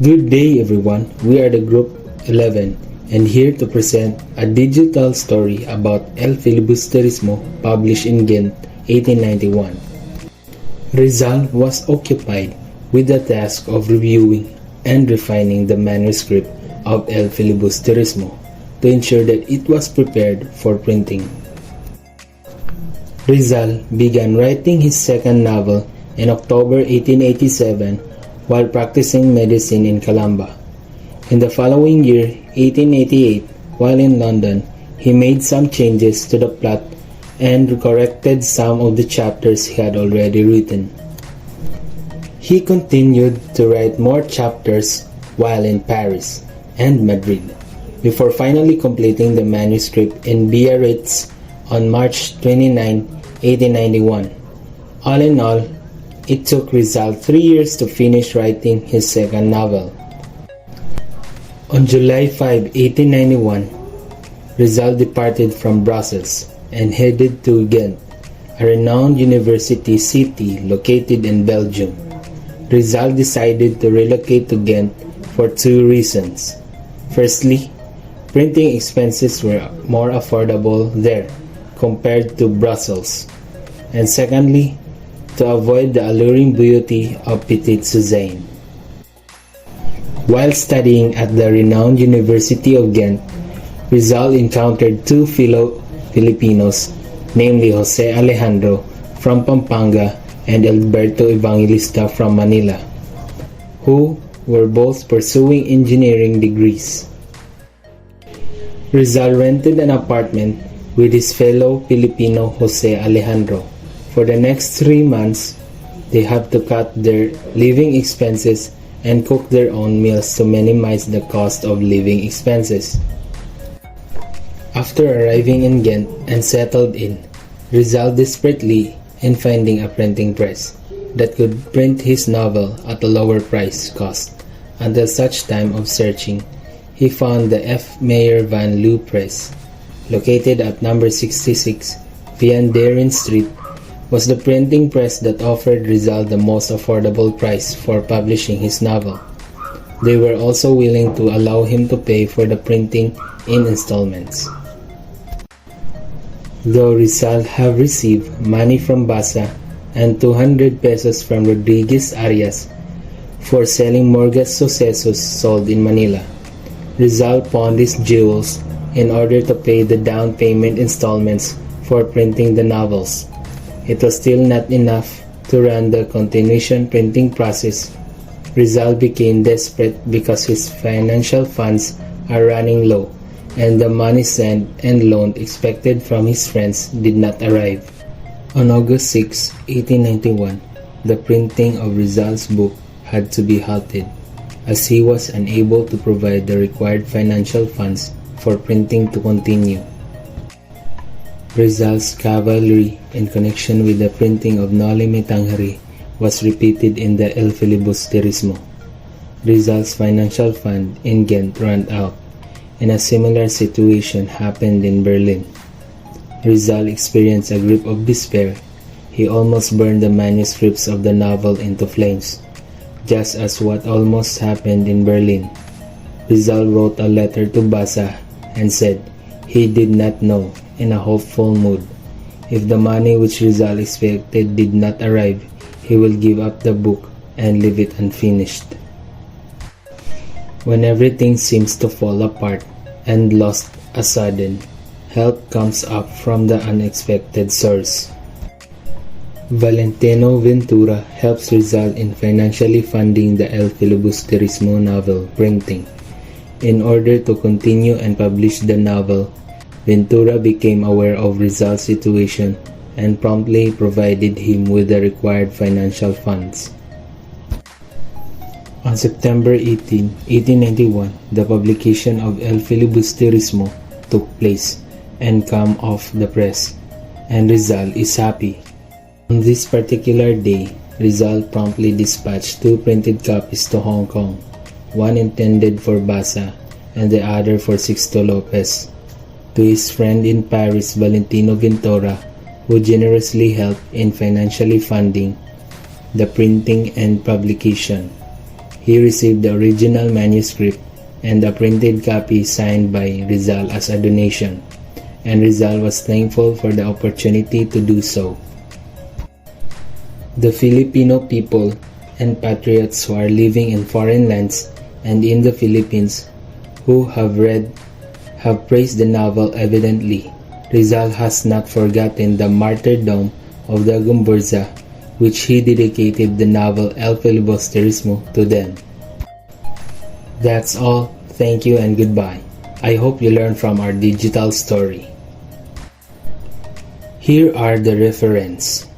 Good day everyone, we are the Group 11 and here to present a digital story about El Filibusterismo published in Ghent, 1891. Rizal was occupied with the task of reviewing and refining the manuscript of El Filibusterismo to ensure that it was prepared for printing. Rizal began writing his second novel in October 1887 while practicing medicine in Calamba. In the following year, 1888, while in London, he made some changes to the plot and corrected some of the chapters he had already written. He continued to write more chapters while in Paris and Madrid, before finally completing the manuscript in Biarritz on March 29, 1891. All in all, it took Rizal 3 years to finish writing his second novel. On July 5, 1891, Rizal departed from Brussels and headed to Ghent, a renowned university city located in Belgium. Rizal decided to relocate to Ghent for two reasons. Firstly, printing expenses were more affordable there compared to Brussels. And secondly, to avoid the alluring beauty of Petite Suzanne. While studying at the renowned University of Ghent, Rizal encountered two fellow Filipinos, namely Jose Alejandro from Pampanga and Alberto Evangelista from Manila, who were both pursuing engineering degrees. Rizal rented an apartment with his fellow Filipino Jose Alejandro. For the next 3 months, they had to cut their living expenses and cook their own meals to minimize the cost of living expenses. After arriving in Ghent and settled in, Rizal desperately in finding a printing press that could print his novel at a lower price cost. Until such time of searching, he found the F. Mayer van Loo Press, located at number 66 Vianderen Street, was the printing press that offered Rizal the most affordable price for publishing his novel. They were also willing to allow him to pay for the printing in installments. Though Rizal have received money from Basa and 200 pesos from Rodriguez Arias for selling morgas sucesos sold in Manila, Rizal pawned his jewels in order to pay the down payment installments for printing the novels. It was still not enough to run the continuation printing process. Rizal became desperate because his financial funds are running low and the money sent and loaned expected from his friends did not arrive. On August 6, 1891, the printing of Rizal's book had to be halted as he was unable to provide the required financial funds for printing to continue. Rizal's cavalry in connection with the printing of Noli Me Tangere was repeated in the El Filibusterismo. Rizal's financial fund in Ghent ran out, and a similar situation happened in Berlin. Rizal experienced a grip of despair. He almost burned the manuscripts of the novel into flames, just as what almost happened in Berlin. Rizal wrote a letter to Basa and said he did not know, in a hopeful mood, if the money which Rizal expected did not arrive, he will give up the book and leave it unfinished. When everything seems to fall apart and lost a sudden, help comes up from the unexpected source. Valentino Ventura helps Rizal in financially funding the El Filibusterismo novel printing. In order to continue and publish the novel, Ventura became aware of Rizal's situation and promptly provided him with the required financial funds. On September 18, 1891, the publication of El Filibusterismo took place and come off the press, and Rizal is happy. On this particular day, Rizal promptly dispatched 2 printed copies to Hong Kong, one intended for Basa and the other for Sixto Lopez, to his friend in Paris Valentino Ventura, who generously helped in financially funding the printing and publication. he received the original manuscript and a printed copy signed by Rizal as a donation, and Rizal was thankful for the opportunity to do so. The Filipino people and patriots who are living in foreign lands and in the Philippines who have praised the novel evidently. Rizal has not forgotten the martyrdom of the Gumburza, which he dedicated the novel El Filibusterismo to them. That's all. Thank you and goodbye. I hope you learned from our digital story. Here are the reference.